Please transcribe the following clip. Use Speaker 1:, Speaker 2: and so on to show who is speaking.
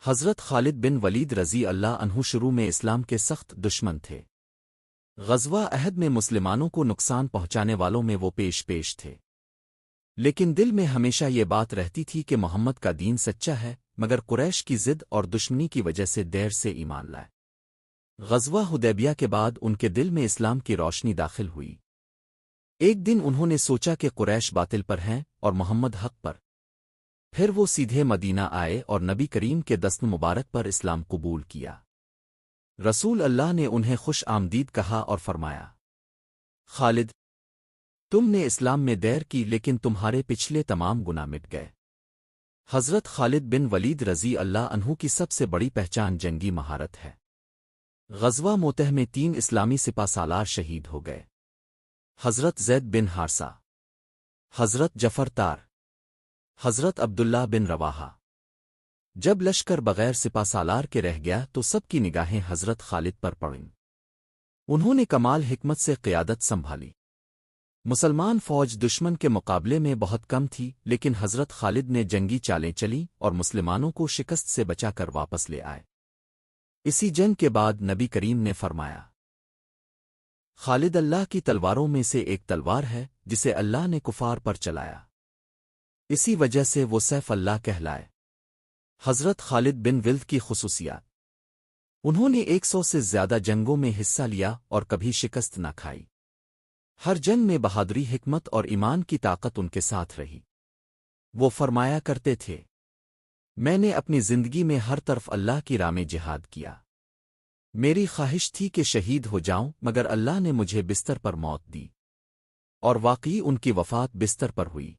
Speaker 1: حضرت خالد بن ولید رضی اللہ عنہ شروع میں اسلام کے سخت دشمن تھے۔ غزوہ احد میں مسلمانوں کو نقصان پہنچانے والوں میں وہ پیش تھے، لیکن دل میں ہمیشہ یہ بات رہتی تھی کہ محمد کا دین سچا ہے، مگر قریش کی ضد اور دشمنی کی وجہ سے دیر سے ایمان لائے۔ غزوہ حدیبیہ کے بعد ان کے دل میں اسلام کی روشنی داخل ہوئی۔ ایک دن انہوں نے سوچا کہ قریش باطل پر ہیں اور محمد حق پر۔ پھر وہ سیدھے مدینہ آئے اور نبی کریم کے دست مبارک پر اسلام قبول کیا۔ رسول اللہ نے انہیں خوش آمدید کہا اور فرمایا، خالد، تم نے اسلام میں دیر کی لیکن تمہارے پچھلے تمام گناہ مٹ گئے۔ حضرت خالد بن ولید رضی اللہ عنہ کی سب سے بڑی پہچان جنگی مہارت ہے۔ غزوہ موتہ میں 3 اسلامی سپہ سالار شہید ہو گئے: حضرت زید بن حارثہ، حضرت جعفر تار، حضرت عبداللہ بن رواحہ۔ جب لشکر بغیر سپہ سالار کے رہ گیا تو سب کی نگاہیں حضرت خالد پر پڑیں۔ انہوں نے کمال حکمت سے قیادت سنبھالی۔ مسلمان فوج دشمن کے مقابلے میں بہت کم تھی، لیکن حضرت خالد نے جنگی چالیں چلیں اور مسلمانوں کو شکست سے بچا کر واپس لے آئے۔ اسی جنگ کے بعد نبی کریم نے فرمایا، خالد اللہ کی تلواروں میں سے ایک تلوار ہے جسے اللہ نے کفار پر چلایا، اسی وجہ سے وہ سیف اللہ کہلائے۔ حضرت خالد بن ولد کی خصوصیات: انہوں نے 100 سے زیادہ جنگوں میں حصہ لیا اور کبھی شکست نہ کھائی۔ ہر جنگ میں بہادری، حکمت اور ایمان کی طاقت ان کے ساتھ رہی۔ وہ فرمایا کرتے تھے، میں نے اپنی زندگی میں ہر طرف اللہ کی راہ میں جہاد کیا۔ میری خواہش تھی کہ شہید ہو جاؤں، مگر اللہ نے مجھے بستر پر موت دی، اور واقعی ان کی وفات بستر پر ہوئی۔